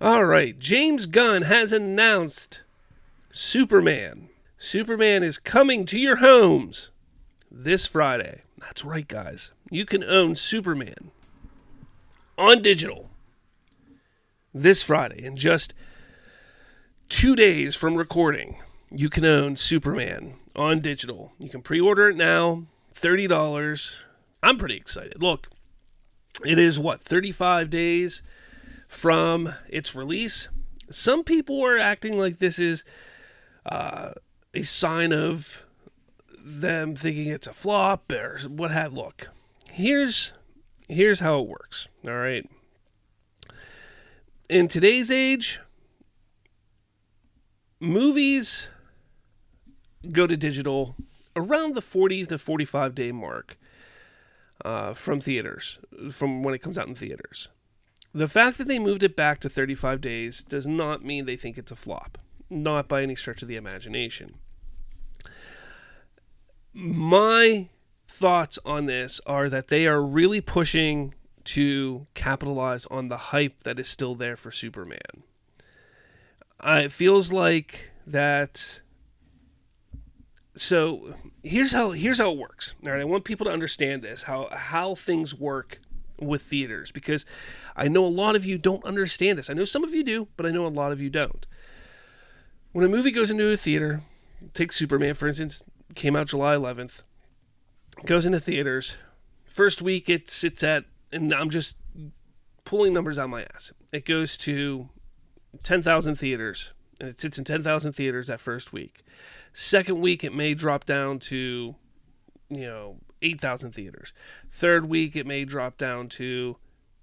All right, James Gunn has announced Superman. Superman is coming to your homes this Friday. That's right, guys. You can own Superman on digital this Friday. In just 2 days from recording, you can own Superman on digital. You can pre-order it now, $30. I'm pretty excited. Look, it is 35 days from its release. Some people are acting like this is a sign of them thinking it's a flop or what have. Look, here's how it works. All right. In today's age, movies go to digital around the 40 to 45 day mark from theaters, from when it comes out in theaters. The fact that they moved it back to 35 days does not mean they think it's a flop. Not by any stretch of the imagination. My thoughts on this are that they are really pushing to capitalize on the hype that is still there for Superman. It feels like that. So here's how it works. All right, I want people to understand this, how things work with theaters, because I know a lot of you don't understand this. I know some of you do, but I know a lot of you don't. When a movie goes into a theater, take Superman for instance, came out July 11th, goes into theaters. First week it sits at, and I'm just pulling numbers out my ass, it goes to 10,000 theaters, and it sits in 10,000 theaters that first week. Second week it may drop down to 8,000 theaters. Third week it may drop down to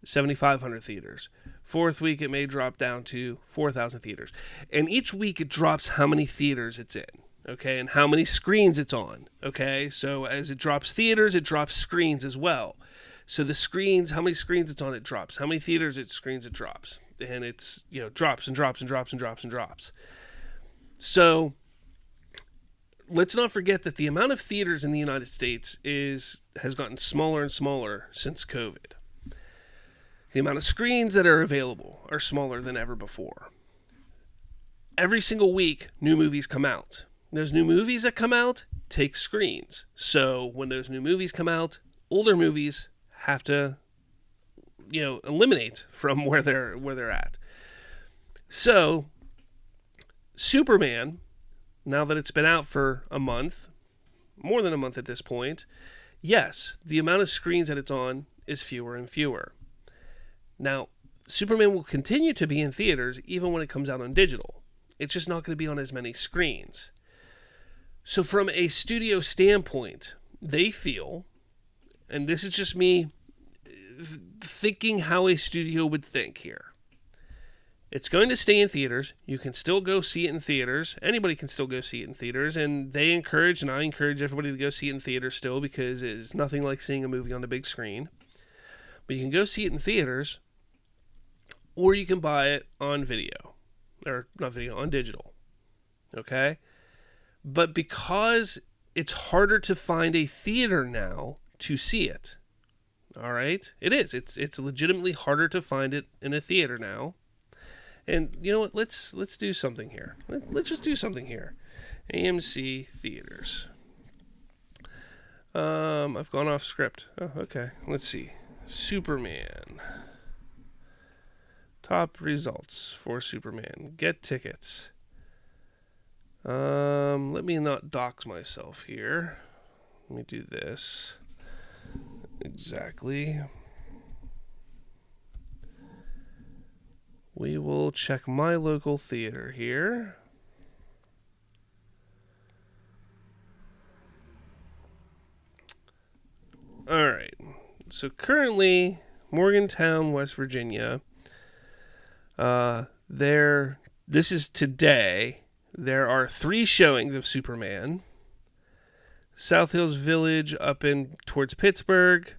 7,500 theaters. Fourth week it may drop down to 4,000 theaters. And each week it drops how many theaters it's in, okay, and how many screens it's on, okay? So as it drops theaters, it drops screens as well. So the screens, how many screens it's on, it drops. How many theaters it screens, it drops. And it's, drops and drops and drops and drops and drops. So let's not forget that the amount of theaters in the United States has gotten smaller and smaller since COVID. The amount of screens that are available are smaller than ever before. Every single week, new movies come out. Those new movies that come out take screens. So when those new movies come out, older movies have to, eliminate from where they're at. So Superman, now that it's been out for a month, more than a month at this point, yes, the amount of screens that it's on is fewer and fewer. Now, Superman will continue to be in theaters even when it comes out on digital. It's just not going to be on as many screens. So from a studio standpoint, they feel, and this is just me thinking how a studio would think here, it's going to stay in theaters. You can still go see it in theaters. Anybody can still go see it in theaters. And they encourage, and I encourage everybody to go see it in theaters still, because it's nothing like seeing a movie on the big screen. But you can go see it in theaters, or you can buy it on video. Or not video, on digital. Okay? But because it's harder to find a theater now to see it. All right? It is. It's legitimately harder to find it in a theater now. And you know what? Let's do something here. Let's just do something here. AMC theaters. I've gone off script. Oh, okay. Let's see. Superman. Top results for Superman. Get tickets. Let me not dox myself here. Let me do this. Exactly. We will check my local theater here. All right. So currently, Morgantown, West Virginia. This is today. There are 3 showings of Superman. South Hills Village up in towards Pittsburgh,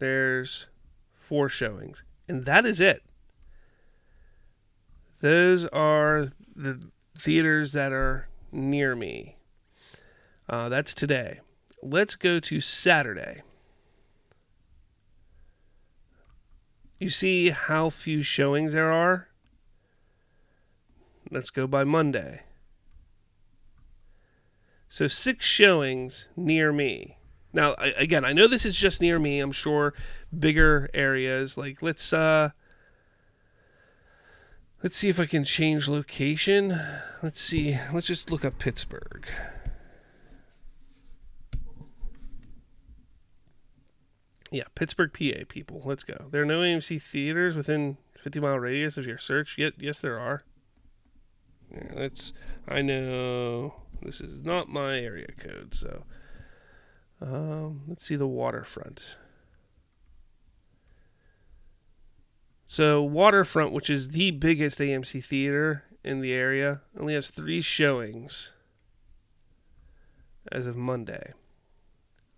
there's 4 showings. And that is it. Those are the theaters that are near me. That's today. Let's go to Saturday. You see how few showings there are? Let's go by Monday. So 6 showings near me. Now, again, I know this is just near me. I'm sure bigger areas. Like, let's see if I can change location. Let's see. Let's just look up Pittsburgh. Yeah, Pittsburgh, PA, people. Let's go. There are no AMC theaters within 50-mile radius of your search. Yes, there are. Yeah, I know this is not my area code, so let's see the waterfront. So Waterfront, which is the biggest AMC theater in the area, only has 3 showings as of Monday.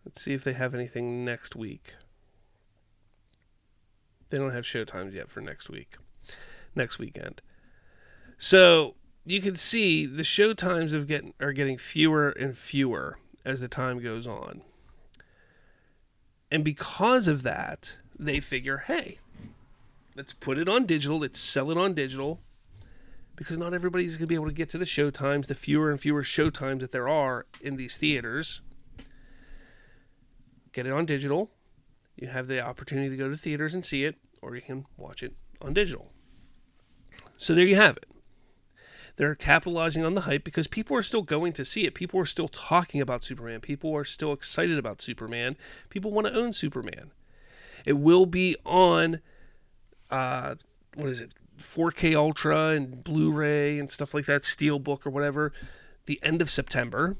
Let's see if they have anything next week. They don't have showtimes yet for next weekend. So you can see the showtimes are getting fewer and fewer as the time goes on. And because of that, they figure, hey, let's put it on digital, let's sell it on digital, because not everybody's going to be able to get to the showtimes, the fewer and fewer showtimes that there are in these theaters. Get it on digital. You have the opportunity to go to theaters and see it, or you can watch it on digital. So there you have it. They're capitalizing on the hype because people are still going to see it. People are still talking about Superman. People are still excited about Superman. People want to own Superman. It will be on, 4K Ultra and Blu-ray and stuff like that, Steelbook or whatever, the end of September.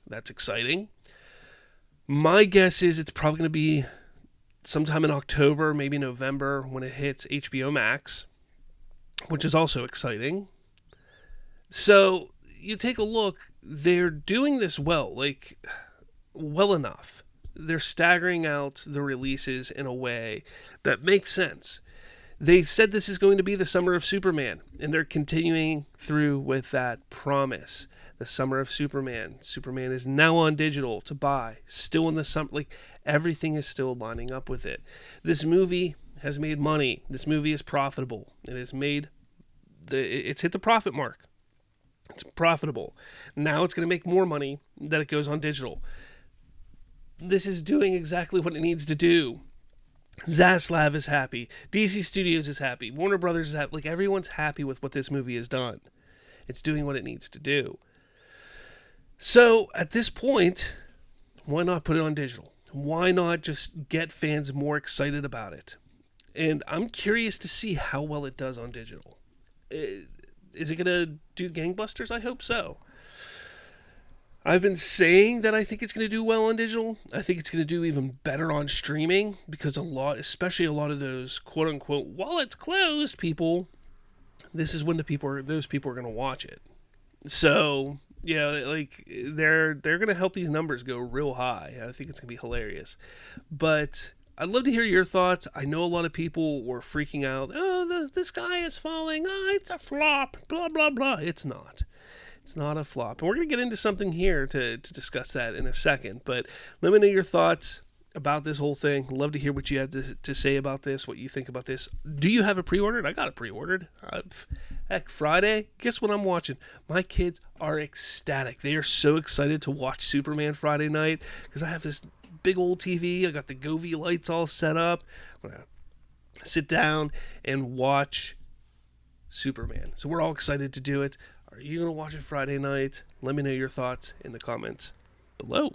That's exciting. My guess is it's probably going to be sometime in October, maybe November, when it hits HBO Max, which is also exciting. So you take a look, they're doing this well enough. They're staggering out the releases in a way that makes sense. They said this is going to be the summer of Superman, and they're continuing through with that promise. The summer of Superman. Superman is now on digital to buy. Still in the summer. Everything is still lining up with it. This movie has made money. This movie is profitable. It's hit the profit mark. It's profitable. Now it's going to make more money that it goes on digital. This is doing exactly what it needs to do. Zaslav is happy. DC Studios is happy. Warner Brothers is happy. Everyone's happy with what this movie has done. It's doing what it needs to do. So at this point, why not put it on digital? Why not just get fans more excited about it? And I'm curious to see how well it does on digital. Is it going to do gangbusters? I hope so. I've been saying that I think it's going to do well on digital. I think it's going to do even better on streaming because especially a lot of those quote-unquote while it's closed people, this is when those people are going to watch it. So, they're going to help these numbers go real high. I think it's going to be hilarious. But I'd love to hear your thoughts. I know a lot of people were freaking out. Oh, the sky is falling. Oh, it's a flop. Blah, blah, blah. It's not. It's not a flop. And we're going to get into something here to discuss that in a second. But let me know your thoughts about this whole thing. Love to hear what you have to say about this, what you think about this. Do you have it pre-ordered? I got it pre-ordered. Heck, Friday, guess what I'm watching? My kids are ecstatic. They are so excited to watch Superman Friday night because I have this big old TV. I got the Govee lights all set up. I'm going to sit down and watch Superman. So we're all excited to do it. Are you going to watch it Friday night? Let me know your thoughts in the comments below.